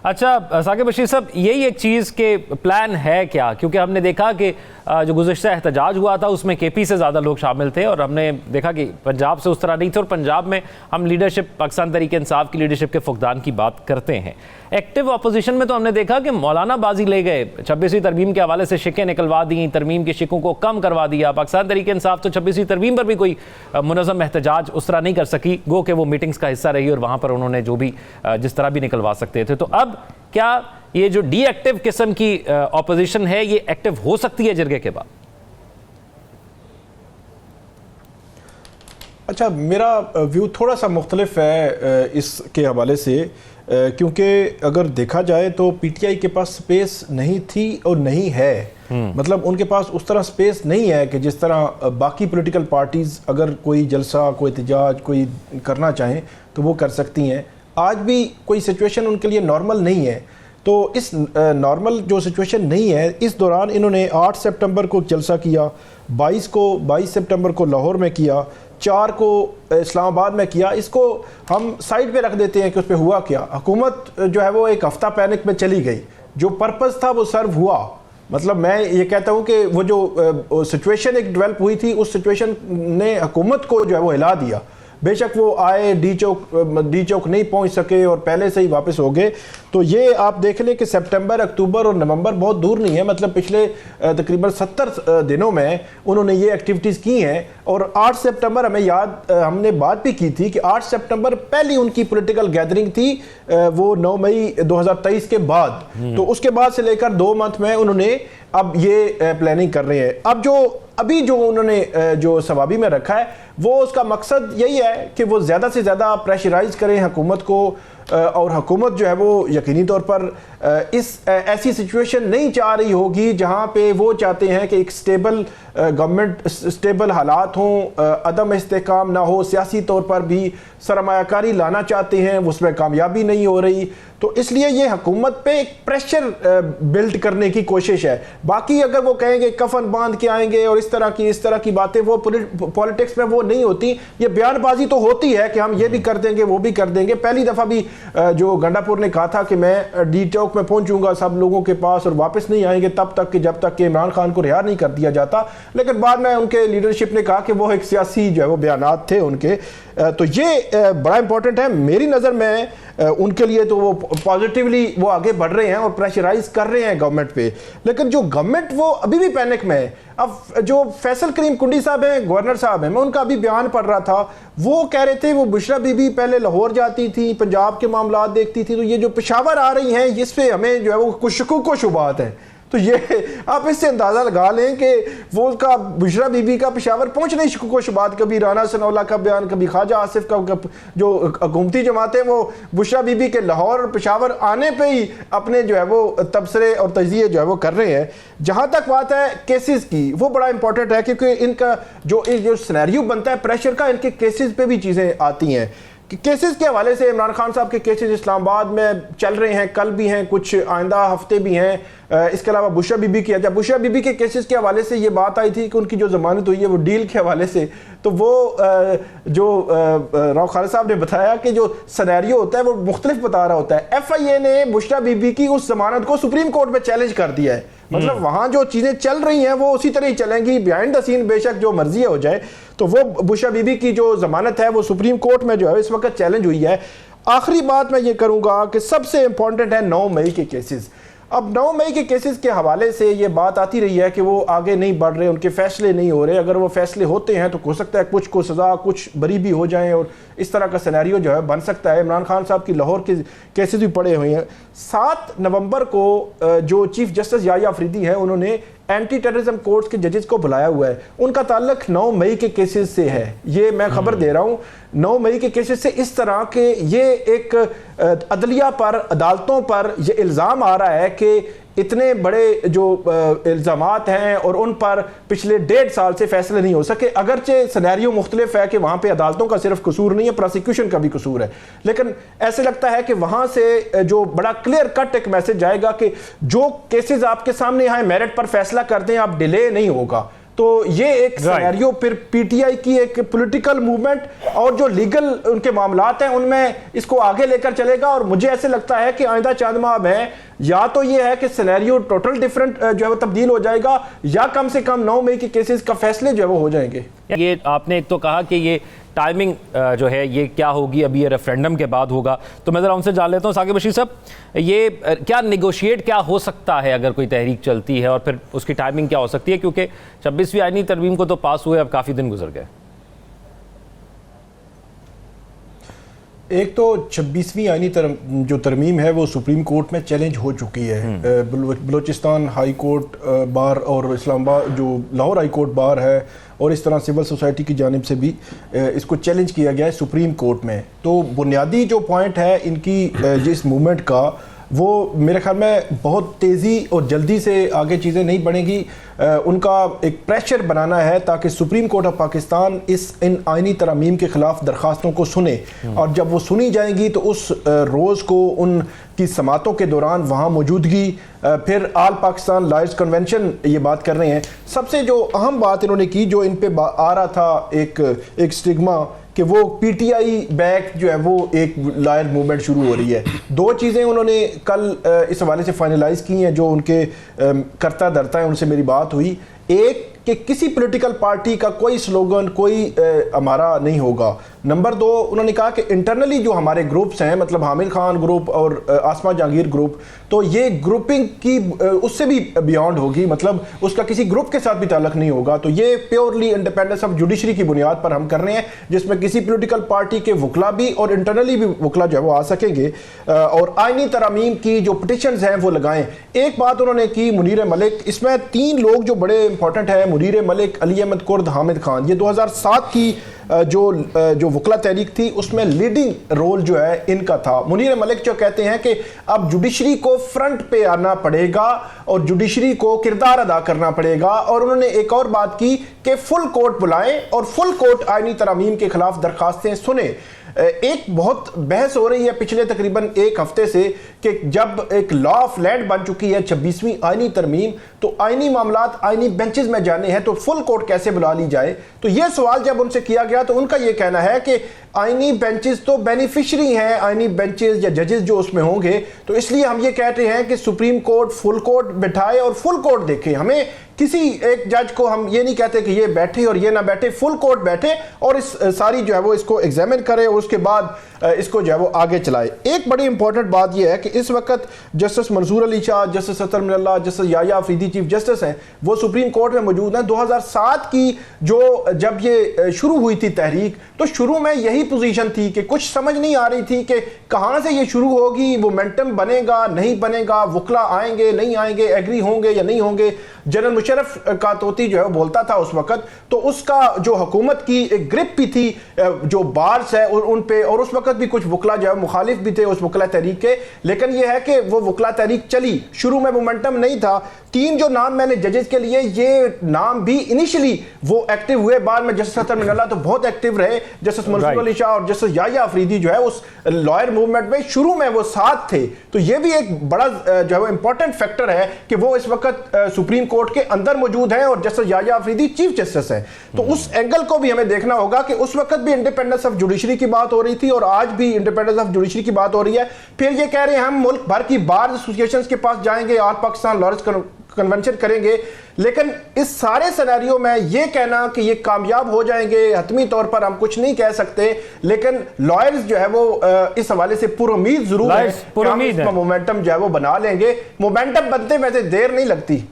अच्छा साकिब बशीर साहब, यही एक चीज़ के प्लान है क्या? क्योंकि हमने देखा कि जो गुज़िश्ता एहतजाज हुआ था उसमें केपी से ज़्यादा लोग शामिल थे और हमने देखा कि पंजाब से उस तरह नहीं थे, और पंजाब में हम लीडरशिप पाकिस्तान तहरीक इंसाफ की लीडरशिप के फुकदान की बात करते हैं। एक्टिव अपोजिशन में तो हमने देखा कि मौलाना बाजी ले गए, 26वीं तरमीम के हवाले से शिकें निकलवा दी, तरमीम की शिकों को कम करवा दिया। पाकिस्तान तहरीक इंसाफ तो 26वीं तरमीम पर भी कोई मुनज़्ज़म एहतजाज उस तरह नहीं कर सकी, गो कि वो मीटिंग्स का हिस्सा रही और वहाँ पर उन्होंने जो भी जिस तरह भी निकलवा सकते थे। तो अब क्या ये जो डीएक्टिव किस्म की ऑपोजिशन है ये एक्टिव हो सकती है जरगे के बाद? अच्छा, मेरा व्यू थोड़ा सा मुख्तलिफ है इसके हवाले से, क्योंकि अगर देखा जाए तो पीटीआई के पास स्पेस नहीं थी और नहीं है। मतलब उनके पास उस तरह स्पेस नहीं है कि जिस तरह बाकी पॉलिटिकल पार्टीज़ अगर कोई जलसा, कोई एहतजाज कोई करना चाहें तो वो कर सकती हैं। आज भी कोई सिचुएशन उनके लिए नॉर्मल नहीं है। तो इस नॉर्मल जो सिचुएशन नहीं है, इस दौरान इन्होंने 8 सितंबर को जलसा किया, 22 सितंबर को लाहौर में किया, 4 को इस्लामाबाद में किया। इसको हम साइड पे रख देते हैं कि उस पर हुआ क्या। हुकूमत जो है वो एक हफ्ता पैनिक में चली गई, जो पर्पस था वो सर्व हुआ। मतलब मैं ये कहता हूँ कि वो जो सिचुएशन एक डेवलप हुई थी, उस सिचुएशन ने हुकूमत को जो है वो हिला दिया। बेशक वो आए, डी चौक नहीं पहुंच सके और पहले से ही वापस हो गए। तो ये आप देख लें कि सितंबर, अक्टूबर और नवंबर बहुत दूर नहीं है। मतलब पिछले तकरीबन 70 दिनों में उन्होंने ये एक्टिविटीज़ की हैं। और 8 सितंबर हमें याद, हमने बात भी की थी कि 8 सितंबर पहली उनकी पॉलिटिकल गैदरिंग थी, वो 9 मई 2023 के बाद। तो उसके बाद से लेकर 2 मंथ में उन्होंने अब ये प्लानिंग कर रहे हैं। अब अभी जो उन्होंने जो सवाबी में रखा है, वो उसका मकसद यही है कि वो ज़्यादा से ज़्यादा प्रेशराइज करें हुकूमत को, और हुकूमत जो है वो यकीनी तौर पर ऐसी सिचुएशन नहीं चाह रही होगी जहाँ पे वो चाहते हैं कि एक स्टेबल गवर्नमेंट, स्टेबल हालात हों, अदम इस्तेहकाम ना हो, सियासी तौर पर भी सरमायाकारी लाना चाहते हैं, उसमें कामयाबी नहीं हो रही। तो इसलिए ये हुकूमत पे एक प्रेशर बिल्ड करने की कोशिश है। बाकी अगर वो कहेंगे कफन बांध के आएंगे और इस तरह की बातें, वो पॉलिटिक्स में वो नहीं होती। ये बयानबाजी तो होती है कि हम ये भी कर देंगे, वो भी कर देंगे। पहली दफ़ा भी जो गंडापुर ने कहा था कि मैं डी चौक में पहुंचूंगा सब लोगों के पास और वापस नहीं आएंगे तब तक कि जब तक कि इमरान खान को रिहा नहीं कर दिया जाता। लेकिन बाद में उनके लीडरशिप ने कहा कि वो एक सियासी जो है वो बयानात थे उनके। तो ये बड़ा इंपॉर्टेंट है मेरी नज़र में उनके लिए। तो वो पॉजिटिवली वो आगे बढ़ रहे हैं और प्रेशराइज कर रहे हैं गवर्नमेंट पे। लेकिन जो गवर्नमेंट वो अभी भी पैनिक में है। अब जो फैसल करीम कुंडी साहब हैं, गवर्नर साहब हैं, मैं उनका अभी बयान पढ़ रहा था, वो कह रहे थे वो बुशरा बीबी पहले लाहौर जाती थी, पंजाब के मामला देखती थी, तो ये जो पेशावर आ रही हैं इस पे हमें जो है वो कुछ शकूक व शुबहात हैं। तो ये आप इससे अंदाज़ा लगा लें कि वो उसका बुशरा बीबी का पेशावर पहुँच नहीं शकूक व शुबहात। कभी राना सनौला का बयान, कभी ख्वाजा आसिफ का, जो हुकूमती जमातें वो बुशरा बीबी के लाहौर और पेशावर आने पे ही अपने जो है वो तबसरे और तजिए जो है वो कर रहे हैं। जहाँ तक बात है केसेस की, वो बड़ा इंपॉर्टेंट है क्योंकि इनका जो सिनेरियो बनता है प्रेशर का, इनके केसेस पे भी चीज़ें आती हैं। केसेस के हवाले से इमरान खान साहब के केसेस इस्लामाबाद में चल रहे हैं, कल भी हैं, कुछ आइंदा हफ्ते भी हैं। इसके अलावा बुशरा बीबी की, जब बुशरा बीबी के केसेस के हवाले से ये बात आई थी कि उनकी जो जमानत हुई है वो डील के हवाले से, तो वो जो राव खालिद साहब ने बताया कि जो सिनेरियो होता है वो मुख्तलिफ बता रहा होता है। FIA ने बुशरा बीबी की उस जमानत को सुप्रीम कोर्ट में चैलेंज कर दिया है। मतलब वहां जो चीजें चल रही हैं वो उसी तरह ही चलेंगी, बिहाइंड द सीन बेशक जो मर्जी हो जाए। तो वो बुशरा बीबी की जो जमानत है वो सुप्रीम कोर्ट में जो है इस वक्त चैलेंज हुई है। आखिरी बात मैं ये करूंगा कि सबसे इंपॉर्टेंट है 9 मई के केसेस। अब 9 मई के केसेस के हवाले से ये बात आती रही है कि वो आगे नहीं बढ़ रहे, उनके फैसले नहीं हो रहे। अगर वो फैसले होते हैं तो हो सकता है कुछ को सज़ा, कुछ बरी भी हो जाएं और इस तरह का सिनेरियो जो है बन सकता है। इमरान खान साहब की लाहौर के केसेस भी पड़े हुए हैं। 7 नवंबर को जो चीफ जस्टिस याह्या अफरीदी है उन्होंने एंटी टेररिज्म कोर्ट के जजेस को बुलाया हुआ है। उनका ताल्लुक 9 मई के केसेस से है। ये मैं खबर दे रहा हूँ 9 मई के केसेस से। इस तरह के ये एक अदलिया पर, अदालतों पर ये इल्ज़ाम आ रहा है कि इतने बड़े जो इल्ज़ामात हैं और उन पर पिछले 1.5 साल से फैसले नहीं हो सके। अगरचे सिनेरियो मुख्तलिफ है कि वहाँ पे अदालतों का सिर्फ कसूर नहीं है, प्रोसिक्यूशन का भी कसूर है, लेकिन ऐसे लगता है कि वहाँ से जो बड़ा क्लियर कट एक मैसेज आएगा कि जो केसेस आपके सामने यहाँ मेरिट पर फैसला करते हैं आप डिले नहीं होगा। तो ये एक सिनेरियो फिर पीटीआई की एक पॉलिटिकल मूवमेंट और जो लीगल उनके मामलात हैं उनमें इसको आगे लेकर चलेगा। और मुझे ऐसे लगता है कि आइंदा चांद माह में या तो ये है कि सिनेरियो टोटल डिफरेंट जो है वो तब्दील हो जाएगा, या कम से कम 9 मई के केसेस का फैसले जो है वो हो जाएंगे। ये आपने एक तो कहा कि ये टाइमिंग जो है ये क्या होगी, अभी ये रेफरेंडम के बाद होगा, तो मैं ज़रा उनसे जान लेता हूँ। साकिब बशीर साहब, ये क्या निगोशिएट क्या हो सकता है अगर कोई तहरीक चलती है, और फिर उसकी टाइमिंग क्या हो सकती है, क्योंकि 26वीं आईनी तरमीम को तो पास हुए अब काफ़ी दिन गुजर गए। एक तो 26वीं आईनी जो तरमीम है वो सुप्रीम कोर्ट में चैलेंज हो चुकी है। बलूचिस्तान हाई कोर्ट बार और इस्लामाबाद जो लाहौर हाई कोर्ट बार है और इस तरह सिविल सोसाइटी की जानिब से भी इसको चैलेंज किया गया है सुप्रीम कोर्ट में। तो बुनियादी जो पॉइंट है इनकी जिस मूवमेंट का, वो मेरे ख्याल में बहुत तेज़ी और जल्दी से आगे चीज़ें नहीं बढ़ेंगी। उनका एक प्रेशर बनाना है ताकि सुप्रीम कोर्ट ऑफ पाकिस्तान इन आइनी तरमीम के ख़िलाफ़ दरख्वास्तों को सुने, और जब वो सुनी जाएंगी तो उस रोज़ को उन की समातों के दौरान वहाँ मौजूदगी, फिर आल पाकिस्तान लॉयर्स कन्वेंशन ये बात कर रहे हैं। सबसे जो अहम बात इन्होंने की, जो इन पे आ रहा था एक स्टिग्मा कि वो पीटीआई बैक जो है वो एक लॉयर मूवमेंट शुरू हो रही है। 2 चीज़ें उन्होंने कल इस हवाले से फाइनलाइज की हैं, जो उनके करता धरता है उनसे मेरी बात हुई। एक कि किसी पॉलिटिकल पार्टी का कोई स्लोगन कोई हमारा नहीं होगा। नंबर 2, उन्होंने कहा कि इंटरनली जो हमारे ग्रुप्स हैं, मतलब हामिद खान ग्रुप और आसमा जहांगीर ग्रुप, तो ये ग्रुपिंग की उससे भी बियॉन्ड होगी, मतलब उसका किसी ग्रुप के साथ भी ताल्लुक नहीं होगा। तो ये प्योरली इंडिपेंडेंस ऑफ जुडिशरी की बुनियाद पर हम कर रहे हैं, जिसमें किसी पॉलिटिकल पार्टी के वकला भी और इंटरनली भी वकला जो है वो आ सकेंगे और आइनी तरामीम की जो पिटिशंस हैं वो लगाएं। एक बात उन्होंने की मुनीर मलिक, इसमें 3 लोग जो बड़े इंपॉर्टेंट हैं, मुनीर मलिक, अली अहमद कुर्द, हामिद खान, ये 2007 की जो वकला तहरीक थी उसमें लीडिंग रोल जो है इनका था। मुनीर मलिक जो कहते हैं कि अब जुडिशरी को फ्रंट पे आना पड़ेगा और जुडिशरी को किरदार अदा करना पड़ेगा। और उन्होंने एक और बात की कि फुल कोर्ट बुलाएं और फुल कोर्ट आइनी तरामीम के खिलाफ दरखास्तें सुने। एक बहुत बहस हो रही है पिछले तकरीबन 1 हफ्ते से कि जब एक लॉ ऑफ लैंड बन चुकी है 26वीं आइनी तरमीम, तो आइनी मामलात आइनी बेंचेस में जाने हैं, तो फुल कोर्ट कैसे बुला ली जाए। तो यह सवाल जब उनसे किया गया तो उनका यह कहना है कि आइनी बेंचेस तो बेनिफिशरी हैं, आइनी बेंचेस या जजेस जो उसमें होंगे, तो इसलिए हम ये कहते हैं कि सुप्रीम कोर्ट फुल कोर्ट बिठाए और फुल कोर्ट देखे। हमें किसी एक जज को हम ये नहीं कहते कि ये बैठे और ये ना बैठे, फुल कोर्ट बैठे और इस सारी जो है वो इसको एग्जामिन करे और उसके बाद इसको जो है वो आगे चलाए। एक बड़ी इंपॉर्टेंट बात यह है कि इस वक्त justice Mansoor Ali Shah, justice Athar Minallah, justice Yahya Afridi chief justice हैं, वो सुप्रीम कोर्ट में मौजूद हैं। 2007 की जब ये शुरू हुई थी तहरीक, तो शुरू में यही पोजीशन थी कि कुछ समझ नहीं आ रही थी कि कहाँ से ये शुरू होगी, मोमेंटम बनेगा नहीं बनेगा, वकला आएंगे नहीं आएंगे, एग्री होंगे या नहीं होंगे। जनरल मुशर्रफ का तोती जो है वो बोलता था उस वक्त, तो उसका जो हुकूमत की एक ग्रिप भी थी जो बार्स है उन पे, और उस वक्त भी कुछ वकला जो है मुखालिफ भी थे उस वकला तहरीक के। लेकिन यह है कि वो वकला तहरीक चली, शुरू में मोमेंटम नहीं था। 3 जो नाम मैंने जजेस के लिए, ये नाम भी इनिशियली वो एक्टिव हुए, बाद में जस्टिस अतर मिनल्ला तो बहुत एक्टिव रहे, जस्टिस मंसूर अली शाह और जस्टिस याया अफरीदी जो है उस लॉयर मूवमेंट में शुरू में वो साथ थे। तो ये भी एक बड़ा जो है इंपॉर्टेंट फैक्टर है कि वो इस वक्त सुप्रीम कोर्ट के अंदर मौजूद है और justice Yahya Afridi chief justice है। तो उस एंगल को भी हमें देखना होगा कि उस वक्त भी इंडिपेंडेंस ऑफ जुडिशरी की बात हो रही थी और आज भी इंडिपेंडेंस ऑफ जुडिशरी की बात हो रही है। फिर ये कह रहे हैं हम मुल्क भर की बार एसोसिएशंस के पास जाएंगे, ऑल पाकिस्तान लॉयर्स कन्वेंशन करेंगे। लेकिन इस सारे सिनेरियो में ये कहना कि ये कामयाब हो जाएंगे हतमी तौर पर हम कुछ नहीं कह सकते। लेकिन लॉयर्स जो है वो इस हवाले से पुरुमीद जरूर है कि हम इसका मोमेंटम जो है वो बना लेंगे। मोमेंटम बनते वैसे देर नहीं लगती।